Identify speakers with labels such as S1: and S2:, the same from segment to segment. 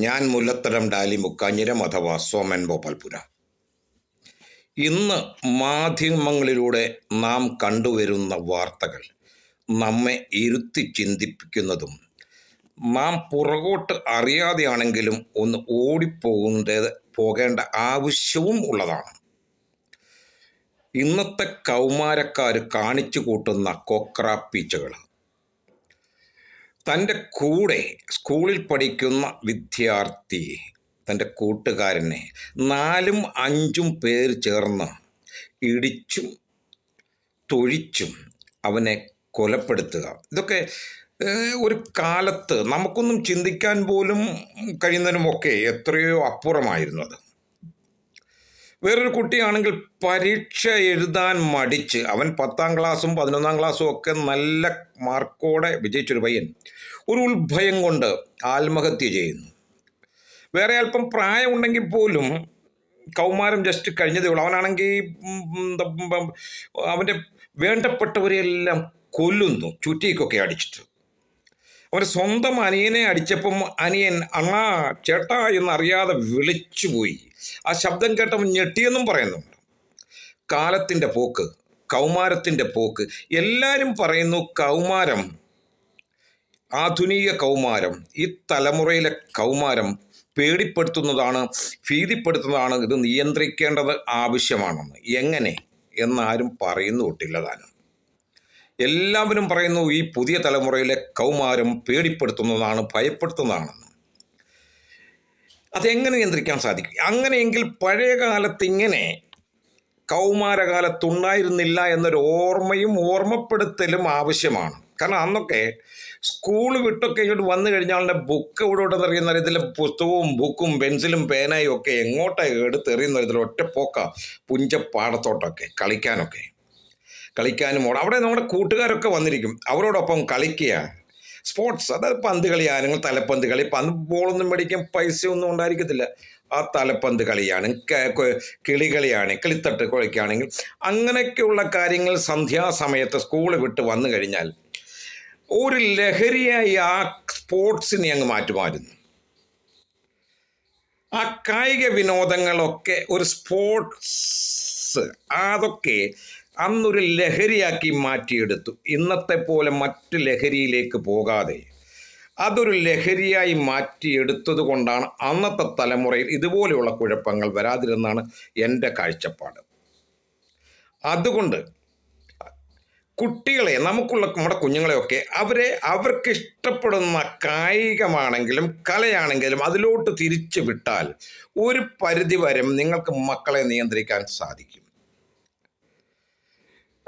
S1: ഞാൻ മുല്ലത്തരം ഡാലി മുക്കാഞ്ഞിരം അഥവാ സോമൻ ഗോപാൽപുര. ഇന്ന് മാധ്യമങ്ങളിലൂടെ നാം കണ്ടുവരുന്ന വാർത്തകൾ നമ്മെ ഇരുത്തി ചിന്തിപ്പിക്കുന്നതും നാം പുറകോട്ട് അറിയാതെയാണെങ്കിലും ഒന്ന് പോകേണ്ട ആവശ്യവും ഉള്ളതാണ്. ഇന്നത്തെ കൗമാരക്കാർ കാണിച്ചു കൂട്ടുന്ന കൊക്രാപ്പീച്ചകൾ തൻ്റെ കൂടെ സ്കൂളിൽ പഠിക്കുന്ന വിദ്യാർത്ഥി തൻ്റെ കൂട്ടുകാരനെ 4-5 പേർ ചേർന്ന് ഇടിച്ചും തൊഴിച്ചും അവനെ കൊലപ്പെടുത്തുക. ഇതൊക്കെ ഒരു കാലത്ത് നമുക്കൊന്നും ചിന്തിക്കാൻ പോലും കഴിയുന്നതിനുമൊക്കെ എത്രയോ അപ്പുറമായിരുന്നു. അത് വേറൊരു കുട്ടിയാണെങ്കിൽ പരീക്ഷ എഴുതാൻ മടിച്ച് അവൻ 10ാം ക്ലാസ്സും 11ാം ക്ലാസ്സും ഒക്കെ നല്ല മാർക്കോടെ വിജയിച്ചൊരു പയ്യൻ ഒരു ഉത്ഭയം കൊണ്ട് ആത്മഹത്യ ചെയ്യുന്നു. വേറെ അല്പം പ്രായമുണ്ടെങ്കിൽ പോലും കൗമാരം ജസ്റ്റ് കഴിഞ്ഞതേ ഉള്ളൂ. അവനാണെങ്കിൽ അവൻ്റെ വേണ്ടപ്പെട്ടവരെയെല്ലാം കൊല്ലുന്നു, ചുറ്റിക്കൊക്കെ അടിച്ചിട്ട്. അവൻ്റെ സ്വന്തം അനിയനെ അടിച്ചപ്പം അനിയൻ അണ്ണാ ചേട്ടാ എന്നറിയാതെ വിളിച്ചുപോയി. ആ ശബ്ദം കേട്ടവൻ ഞെട്ടിയെന്നും പറയുന്നുണ്ട്. കാലത്തിൻ്റെ പോക്ക്, കൗമാരത്തിൻ്റെ പോക്ക്. എല്ലാവരും പറയുന്നു കൗമാരം, ആധുനിക കൗമാരം, ഈ തലമുറയിലെ കൗമാരം പേടിപ്പെടുത്തുന്നതാണ്, ഭീതിപ്പെടുത്തുന്നതാണ്, ഇത് നിയന്ത്രിക്കേണ്ടത് ആവശ്യമാണെന്ന്. എങ്ങനെ എന്നാരും പറയുന്നു കിട്ടില്ല താനും. എല്ലാവരും പറയുന്നു ഈ പുതിയ തലമുറയിലെ കൗമാരം പേടിപ്പെടുത്തുന്നതാണ്, ഭയപ്പെടുത്തുന്നതാണെന്ന്. അതെങ്ങനെ നിയന്ത്രിക്കാൻ സാധിക്കും? അങ്ങനെയെങ്കിൽ പഴയ കാലത്ത് ഇങ്ങനെ കൗമാരകാലത്തുണ്ടായിരുന്നില്ല എന്നൊരു ഓർമ്മപ്പെടുത്തലും ആവശ്യമാണ്. കാരണം അന്നൊക്കെ സ്കൂൾ വിട്ടൊക്കെ ഇങ്ങോട്ട് വന്നു കഴിഞ്ഞാൽ ബുക്ക് ഇവിടെ എറിയുന്ന ഇതിലെ പുസ്തകവും ബുക്കും പെൻസിലും പേനയും ഒക്കെ എങ്ങോട്ടാണ് എടുത്തെറിയുന്ന ഇതിൽ ഒറ്റ പോക്ക പുഞ്ചപ്പാടത്തോട്ടൊക്കെ കളിക്കാനും അവിടെ നമ്മുടെ കൂട്ടുകാരൊക്കെ വന്നിരിക്കും. അവരോടൊപ്പം കളിക്കുക. സ്പോർട്സ്, അതായത് പന്ത് കളിയാണെങ്കിൽ തലപ്പന്ത് കളി, ബോളൊന്നും മേടിക്കാൻ പൈസയൊന്നും ഉണ്ടായിരിക്കത്തില്ല. ആ തലപ്പന്ത് കളിയാണ്, കിളികളിയാണ്, കിളിത്തട്ട് കളിക്കുകയാണെങ്കിൽ അങ്ങനെയൊക്കെയുള്ള കാര്യങ്ങൾ സന്ധ്യാസമയത്ത് സ്കൂൾ വിട്ട് വന്നു കഴിഞ്ഞാൽ ഒരു ലഹരിയായി ആ സ്പോർട്സിനെ അങ്ങ് മാറ്റുമായിരുന്നു. ആ കായിക വിനോദങ്ങളൊക്കെ ഒരു സ്പോർട്സ് അതൊക്കെ അന്നൊരു ലഹരിയാക്കി മാറ്റിയെടുത്തു. ഇന്നത്തെ പോലെ മറ്റ് ലഹരിയിലേക്ക് പോകാതെ അതൊരു ലഹരിയായി മാറ്റിയെടുത്തത് കൊണ്ടാണ് അന്നത്തെ തലമുറയിൽ ഇതുപോലെയുള്ള കുഴപ്പങ്ങൾ വരാതിരുന്നാണ് എൻ്റെ കാഴ്ചപ്പാട്. അതുകൊണ്ട് കുട്ടികളെ, നമ്മുടെ കുഞ്ഞുങ്ങളെയൊക്കെ അവർക്ക് ഇഷ്ടപ്പെടുന്ന കായികമാണെങ്കിലും കലയാണെങ്കിലും അതിലോട്ട് തിരിച്ചു വിട്ടാൽ ഒരു പരിധിവരെ നിങ്ങൾക്ക് മക്കളെ നിയന്ത്രിക്കാൻ സാധിക്കും.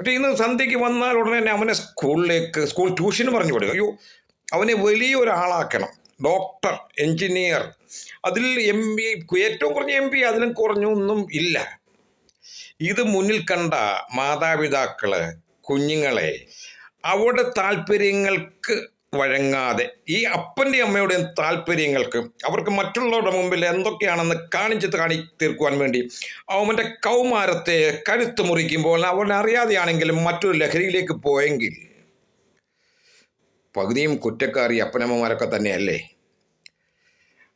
S1: പക്ഷേ ഇന്ന് സന്ധ്യയ്ക്ക് വന്നാൽ ഉടനെ തന്നെ അവനെ സ്കൂൾ ട്യൂഷന് പറഞ്ഞു കൊടുക്കുക. അയ്യോ, അവനെ വലിയൊരാളാക്കണം, ഡോക്ടർ, എൻജിനീയർ, അതിൽ MB, ഏറ്റവും കുറഞ്ഞ MB, അതിലും കുറഞ്ഞൊന്നും ഇല്ല. ഇത് മുന്നിൽ കണ്ട മാതാപിതാക്കള് കുഞ്ഞുങ്ങളെ അവരുടെ താല്പര്യങ്ങൾക്ക് വഴങ്ങാതെ ഈ അപ്പൻ്റെ അമ്മയുടെയും താല്പര്യങ്ങൾക്ക് അവർക്ക് മറ്റുള്ളവരുടെ മുമ്പിൽ എന്തൊക്കെയാണെന്ന് തീർക്കുവാൻ വേണ്ടി അവൻ്റെ കൗമാരത്തെ കഴുത്ത് മുറിക്കുമ്പോൾ അവൻ അറിയാതെയാണെങ്കിലും മറ്റൊരു ലഹരിയിലേക്ക് പോയെങ്കിൽ പകുതിയും കുറ്റക്കാരി അപ്പനമ്മമാരൊക്കെ തന്നെയല്ലേ.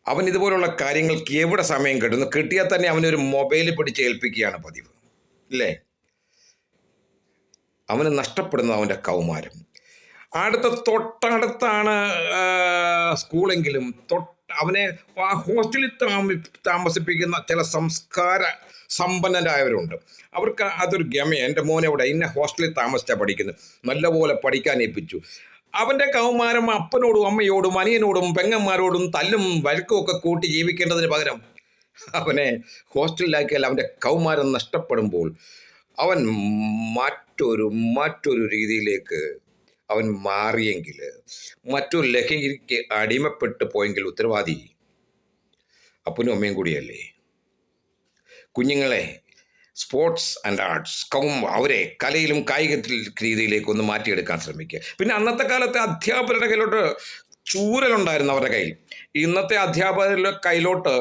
S1: അവൻ ഇതുപോലുള്ള കാര്യങ്ങൾക്ക് എവിടെ സമയം കിട്ടിയാൽ തന്നെ അവനൊരു മൊബൈൽ പിടിച്ച് ഏൽപ്പിക്കുകയാണ് പതിവ്, അല്ലേ? അവന് നഷ്ടപ്പെടുന്നത് അവൻ്റെ കൗമാരം. തൊട്ടടുത്താണ് സ്കൂളെങ്കിലും അവനെ ആ ഹോസ്റ്റലിൽ താമസിപ്പിക്കുന്ന ചില സംസ്കാര സമ്പന്നരായവരുണ്ട്. അവർക്ക് അതൊരു ഗമയാണ്. എൻ്റെ മോനെ ഇവിടെ ഇന്ന ഹോസ്റ്റലിൽ താമസിച്ചാണ് പഠിക്കുന്നത്, നല്ലപോലെ പഠിക്കാൻ ഏൽപ്പിച്ചു. അവൻ്റെ കൗമാരം അപ്പനോടും അമ്മയോടും അനിയനോടും പെങ്ങന്മാരോടും തല്ലും വഴക്കും ഒക്കെ കൂട്ടി ജീവിക്കേണ്ടതിന് പകരം അവനെ ഹോസ്റ്റലിലാക്കിയാൽ അവൻ്റെ കൗമാരം നഷ്ടപ്പെടുമ്പോൾ അവൻ മറ്റൊരു രീതിയിലേക്ക് അവൻ മാറിയെങ്കിൽ, മറ്റൊരു ലഹരിക്ക് അടിമപ്പെട്ടു പോയെങ്കിൽ ഉത്തരവാദി അപ്പനും അമ്മയും കൂടിയല്ലേ. കുഞ്ഞുങ്ങളെ സ്പോർട്സ് ആൻഡ് ആർട്സ് അവരെ കലയിലും കായിക രീതിയിലേക്കൊന്ന് മാറ്റിയെടുക്കാൻ ശ്രമിക്കുക. പിന്നെ അന്നത്തെ കാലത്തെ അധ്യാപകരുടെ കയ്യിലോട്ട് ചൂരലുണ്ടായിരുന്നു അവരുടെ കയ്യിൽ. ഇന്നത്തെ അധ്യാപകരുടെ കയ്യിലോട്ട്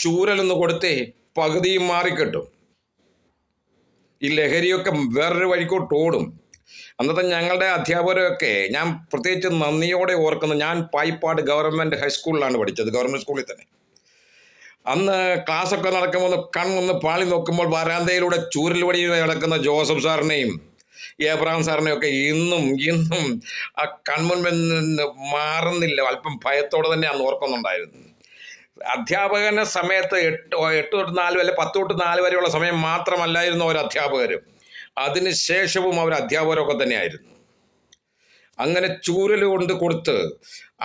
S1: ചൂരലൊന്ന് കൊടുത്തേ പകുതിയും മാറിക്കിട്ടും. ഈ ലഹരിയൊക്കെ വേറൊരു വഴിക്കോട്ട് ഓടും. അന്നത്തെ ഞങ്ങളുടെ അധ്യാപകരൊക്കെ ഞാൻ പ്രത്യേകിച്ച് നന്ദിയോടെ ഓർക്കുന്നു. ഞാൻ പായിപ്പാട് ഗവൺമെൻറ് ഹൈസ്കൂളിലാണ് പഠിച്ചത്, ഗവൺമെൻറ് സ്കൂളിൽ തന്നെ. അന്ന് ക്ലാസ്സൊക്കെ നടക്കുമ്പോൾ കണ്ണൊന്ന് പാളി നോക്കുമ്പോൾ വരാന്തയിലൂടെ ചൂരൽ വടി നടക്കുന്ന ജോസഫ് സാറിനെയും ഏബ്രഹാം സാറിനെയും ഒക്കെ ഇന്നും ഇന്നും ആ കൺമുൻപിൽ നിന്ന് മാറുന്നില്ല. അല്പം ഭയത്തോടെ തന്നെ അന്ന് ഓർക്കുന്നുണ്ടായിരുന്നു. അധ്യാപകന്റെ സമയത്ത് 8 തൊട്ട് 4 അല്ലെ 10 തൊട്ട് 4 വരെയുള്ള സമയം മാത്രമല്ലായിരുന്നു അവർ അധ്യാപകർ. അതിനുശേഷവും അവർ അധ്യാപകരൊക്കെ തന്നെയായിരുന്നു. അങ്ങനെ ചൂരൽ കൊണ്ട് കൊടുത്ത്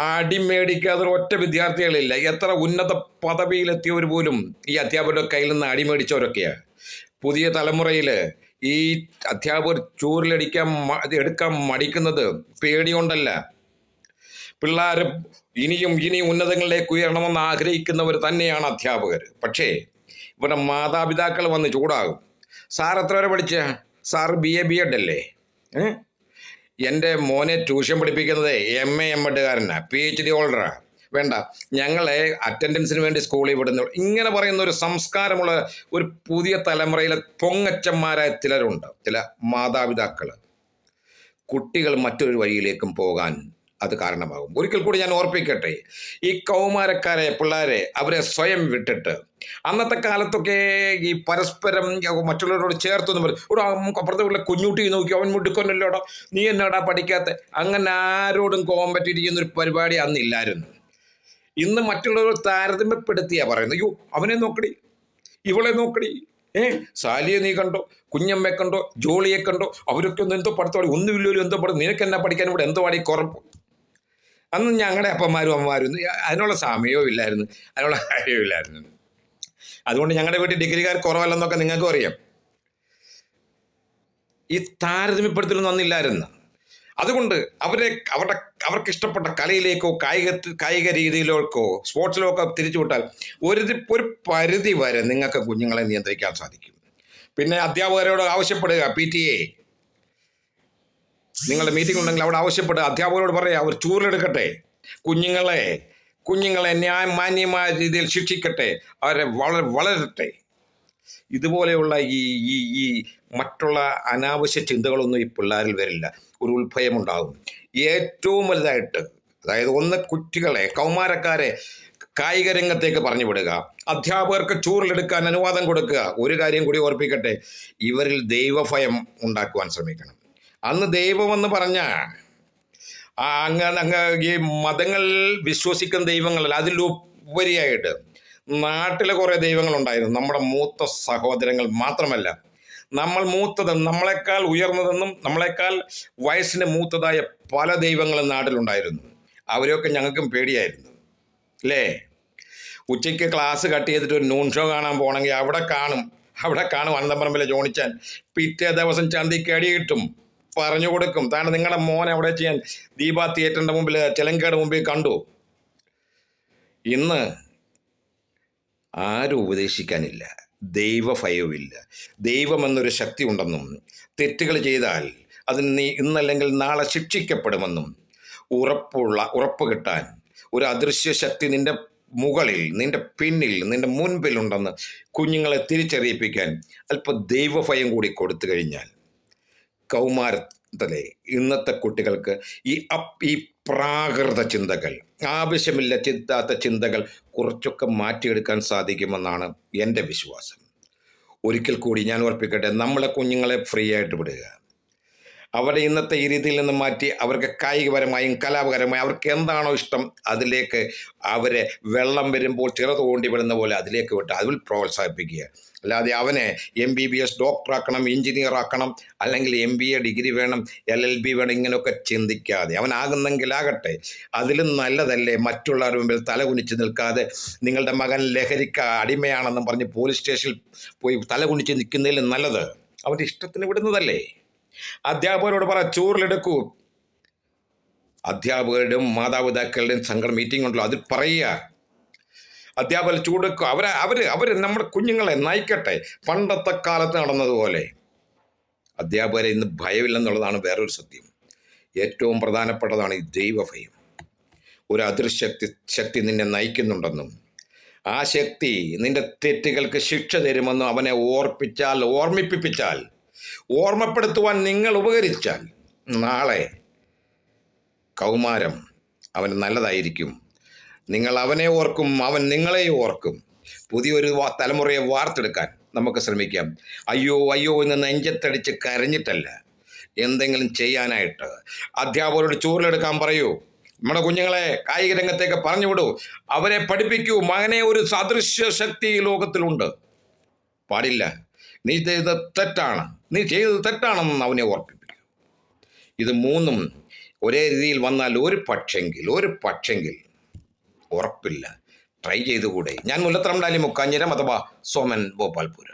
S1: അടിമേടിക്കാതെ ഒറ്റ വിദ്യാർത്ഥികളില്ല. എത്ര ഉന്നത പദവിയിലെത്തിയവർ പോലും ഈ അധ്യാപകരുടെ കയ്യിൽ നിന്ന് അടിമേടിച്ചവരൊക്കെയാണ്. പുതിയ തലമുറയിൽ ഈ അധ്യാപകർ എടുക്കാൻ മടിക്കുന്നത് പേടികൊണ്ടല്ല. പിള്ളേർ ഇനിയും ഉന്നതങ്ങളിലേക്ക് ഉയരണമെന്ന് ആഗ്രഹിക്കുന്നവർ തന്നെയാണ് അധ്യാപകർ. പക്ഷേ ഇവിടെ മാതാപിതാക്കൾ വന്ന് ചൂടാകും. സാർ എത്ര വരെ പഠിച്ച? സാർ BA BEd അല്ലേ? എൻ്റെ മോനെ ട്യൂഷൻ പഠിപ്പിക്കുന്നത് MA MEd PhD ഹോൾഡറാ. വേണ്ട, ഞങ്ങളെ അറ്റൻഡൻസിന് വേണ്ടി സ്കൂളിൽ വിടുന്നു. ഇങ്ങനെ പറയുന്ന ഒരു സംസ്കാരമുള്ള ഒരു പുതിയ തലമുറയിലെ പൊങ്ങച്ചന്മാരായ ചിലരുണ്ട്, ചില മാതാപിതാക്കൾ. കുട്ടികൾ മറ്റൊരു വഴിയിലേക്കും പോകാൻ അത് കാരണമാകും. ഒരിക്കൽ കൂടി ഞാൻ ഓർപ്പിക്കട്ടെ, ഈ കൗമാരക്കാരെ പിള്ളേരെ അവരെ സ്വയം വിട്ടിട്ട്, അന്നത്തെ കാലത്തൊക്കെ ഈ പരസ്പരം മറ്റുള്ളവരോട് ചേർത്തൊന്നും പറയും, ഇവിടെ അപ്പുറത്തെ വീട്ടിലെ കുഞ്ഞുട്ടി നോക്കി അവൻ മുടുക്കൊന്നല്ലോടാ, നീ എന്നാടാ പഠിക്കാത്ത, അങ്ങനെ ആരോടും കോമ്പറ്റിരിക്കുന്നൊരു പരിപാടി അന്നില്ലായിരുന്നു. ഇന്ന് മറ്റുള്ളവർ താരതമ്യപ്പെടുത്തിയാ പറയുന്നത്, അയ്യോ അവനെ നോക്കടി, ഇവളെ നോക്കടി, സാലിയെ നീ കണ്ടോ, കുഞ്ഞമ്മയെ കണ്ടോ, ജോളിയെ കണ്ടോ, അവരൊക്കെ ഒന്ന് എന്തോ പഠിത്തം, ഒന്നുമില്ലല്ലോ എന്തോ പഠിത്തം, നിനക്കെന്നാ പഠിക്കാൻ ഇവിടെ എന്തോ പാടി കുറപ്പ്. അന്ന് ഞങ്ങളുടെ അപ്പന്മാരും അമ്മമാരും അതിനുള്ള സമയവും ഇല്ലായിരുന്നു, അതിനുള്ള കാര്യമില്ലായിരുന്നു. അതുകൊണ്ട് ഞങ്ങളുടെ വീട്ടിൽ ഡിഗ്രിക്കാർ കുറവല്ലെന്നൊക്കെ നിങ്ങൾക്കും അറിയാം. ഈ താരതമ്യപ്പെടുത്തലൊന്നും അന്നില്ലായിരുന്നു. അതുകൊണ്ട് അവർക്ക് ഇഷ്ടപ്പെട്ട കലയിലേക്കോ കായിക രീതിയിലേക്കോ സ്പോർട്സിലോ ഒക്കെ തിരിച്ചുവിട്ടാൽ ഒരു പരിധി വരെ നിങ്ങൾക്ക് കുഞ്ഞുങ്ങളെ നിയന്ത്രിക്കാൻ സാധിക്കും. പിന്നെ അധ്യാപകരോട് ആവശ്യപ്പെടുക, PTA നിങ്ങളുടെ മീറ്റിംഗ് ഉണ്ടെങ്കിൽ അവിടെ ആവശ്യപ്പെടുക, അധ്യാപകരോട് പറയുക, അവർ ചൂരെടുക്കട്ടെ, കുഞ്ഞുങ്ങളെ മാന്യമായ രീതിയിൽ ശിക്ഷിക്കട്ടെ, അവരെ വളരട്ടെ. ഇതുപോലെയുള്ള ഈ മറ്റുള്ള അനാവശ്യ ചിന്തകളൊന്നും ഈ പിള്ളേരിൽ വരില്ല. ഒരു ഉത്ഭയമുണ്ടാകും. ഏറ്റവും വലുതായിട്ട്, അതായത് ഒന്ന് കുട്ടികളെ, കൗമാരക്കാരെ കായിക രംഗത്തേക്ക് പറഞ്ഞു വിടുക, അധ്യാപകർക്ക് ചൂറിലെടുക്കാൻ അനുവാദം കൊടുക്കുക. ഒരു കാര്യം കൂടി ഓർപ്പിക്കട്ടെ, ഇവരിൽ ദൈവഭയം ഉണ്ടാക്കുവാൻ ശ്രമിക്കണം. അന്ന് ദൈവമെന്ന് പറഞ്ഞാൽ അങ്ങ് ഈ മതങ്ങൾ വിശ്വസിക്കുന്ന ദൈവങ്ങളല്ല, അതിലുപരിയായിട്ട് നാട്ടിലെ കുറേ ദൈവങ്ങളുണ്ടായിരുന്നു. നമ്മുടെ മൂത്ത സഹോദരങ്ങൾ മാത്രമല്ല, നമ്മൾ മൂത്തതെന്നും നമ്മളെക്കാൾ ഉയർന്നതെന്നും നമ്മളെക്കാൾ വയസ്സിന് മൂത്തതായ പല ദൈവങ്ങളും നാട്ടിലുണ്ടായിരുന്നു. അവരെയൊക്കെ ഞങ്ങൾക്കും പേടിയായിരുന്നു അല്ലേ? ഉച്ചയ്ക്ക് ക്ലാസ് കട്ട് ചെയ്തിട്ട് ഒരു നൂൺ ഷോ കാണാൻ പോകണമെങ്കിൽ അവിടെ കാണും അനന്തപറമ്പിലെ ജോണിച്ചാൻ. പിറ്റേ ദിവസം ചന്തിക്ക് അടി കിട്ടും, പറഞ്ഞു കൊടുക്കും, താണ്ട് നിങ്ങളുടെ മോനെ അവിടെ ചെയ്യാൻ ദീപ തിയേറ്ററിൻ്റെ മുമ്പിൽ, ചെലങ്കയുടെ മുമ്പിൽ കണ്ടു. ഇന്ന് ആരും ഉപദേശിക്കാനില്ല, ദൈവഭയവുമില്ല. ദൈവമെന്നൊരു ശക്തി ഉണ്ടെന്നും തെറ്റുകൾ ചെയ്താൽ അതിന് നീ ഇന്നല്ലെങ്കിൽ നാളെ ശിക്ഷിക്കപ്പെടുമെന്നും ഉറപ്പ് കിട്ടാൻ ഒരു അദൃശ്യ ശക്തി നിന്റെ മുകളിൽ, നിന്റെ പിന്നിൽ, നിന്റെ മുൻപിലുണ്ടെന്ന് കുഞ്ഞുങ്ങളെ തിരിച്ചറിയിപ്പിക്കാൻ അല്പം ദൈവഭയം കൂടി കൊടുത്തു കഴിഞ്ഞാൽ കൗമാരത്തിലെ ഇന്നത്തെ കുട്ടികൾക്ക് ഈ പ്രാകൃത ചിന്തകൾ, ആവശ്യമില്ലാത്ത ചിന്തകൾ കുറച്ചൊക്കെ മാറ്റിയെടുക്കാൻ സാധിക്കുമെന്നാണ് എൻ്റെ വിശ്വാസം. ഒരിക്കൽ കൂടി ഞാൻ ഓർപ്പിക്കട്ടെ, നമ്മളെ കുഞ്ഞുങ്ങളെ ഫ്രീ ആയിട്ട് വിടുക. അവരുടെ ഇന്നത്തെ ഈ രീതിയിൽ നിന്ന് മാറ്റി അവർക്ക് കായികപരമായും കലാപരമായും അവർക്ക് എന്താണോ ഇഷ്ടം അതിലേക്ക് അവരെ വെള്ളം വരുമ്പോൾ തോണ്ടി വിടുന്ന പോലെ അതിലേക്ക് വിട്ട് അതിൽ പ്രോത്സാഹിപ്പിക്കുക. അല്ലാതെ അവനെ MBBS ഡോക്ടറാക്കണം, എഞ്ചിനീയർ ആക്കണം, അല്ലെങ്കിൽ MBA ഡിഗ്രി വേണം, LLB വേണം, ഇങ്ങനെയൊക്കെ ചിന്തിക്കാതെ അവനാകുന്നെങ്കിൽ ആകട്ടെ. അതിലും നല്ലതല്ലേ മറ്റുള്ളവരുടെ മുമ്പിൽ തലകുനിച്ച് നിൽക്കാതെ നിങ്ങളുടെ മകൻ ലഹരിക്ക് അടിമയാണെന്നും പറഞ്ഞ് പോലീസ് സ്റ്റേഷനിൽ പോയി തലകുനിച്ച് നിൽക്കുന്നതിലും നല്ലത് അവൻ്റെ ഇഷ്ടത്തിന് വിടുന്നതല്ലേ? അധ്യാപകരോട് പറ, ചൂറിലെടുക്കൂ. അധ്യാപകരുടെയും മാതാപിതാക്കളുടെയും സംഘടന മീറ്റിംഗ് ഉണ്ടല്ലോ, അതിൽ പറയുക, അധ്യാപകർ ചൂടെടുക്കുക. അവർ നമ്മുടെ കുഞ്ഞുങ്ങളെ നയിക്കട്ടെ. പണ്ടത്തെ കാലത്ത് നടന്നതുപോലെ അധ്യാപകരെ ഇന്ന് ഭയമില്ലെന്നുള്ളതാണ് വേറൊരു സത്യം. ഏറ്റവും പ്രധാനപ്പെട്ടതാണ് ഈ ദൈവഭയം. ഒരു അദൃശ്യശക്തി നിന്നെ നയിക്കുന്നുണ്ടെന്നും ആ ശക്തി നിന്റെ തെറ്റുകൾക്ക് ശിക്ഷ തരുമെന്നും അവനെ ഓർമ്മിപ്പിച്ചാൽ ഓർമ്മപ്പെടുത്തുവാൻ നിങ്ങൾ ഉപകരിച്ചാൽ നാളെ കൗമാരം അവന് നല്ലതായിരിക്കും. നിങ്ങൾ അവനെ ഓർക്കും, അവൻ നിങ്ങളെ ഓർക്കും. പുതിയൊരു തലമുറയെ വാർത്തെടുക്കാൻ നമുക്ക് ശ്രമിക്കാം. അയ്യോ അയ്യോ എന്ന് നെഞ്ചത്തടിച്ച് കരഞ്ഞിട്ടല്ല, എന്തെങ്കിലും ചെയ്യാനായിട്ട്. അധ്യാപകരോട് ചൂറിലെടുക്കാൻ പറയൂ. നമ്മുടെ കുഞ്ഞുങ്ങളെ കായിക രംഗത്തേക്ക് പറഞ്ഞു വിടൂ. അവരെ പഠിപ്പിക്കൂ. മകനെ, ഒരു സദൃശ്യ ശക്തി ഈ ലോകത്തിലുണ്ട്. പാടില്ല, നീ ചെയ്തത് തെറ്റാണ്, നീ ചെയ്തത് തെറ്റാണെന്ന് അവനെ ഓർപ്പിപ്പിക്കും. ഇത് മൂന്നും ഒരേ രീതിയിൽ വന്നാൽ ഒരു പക്ഷെങ്കിൽ ഉറപ്പില്ല, ട്രൈ ചെയ്തുകൂടെ? ഞാൻ മുല്ലത്തറം ഡാലി മുക്കാഞ്ഞിരം അഥവാ സോമൻ ഭോപ്പാൽപുര.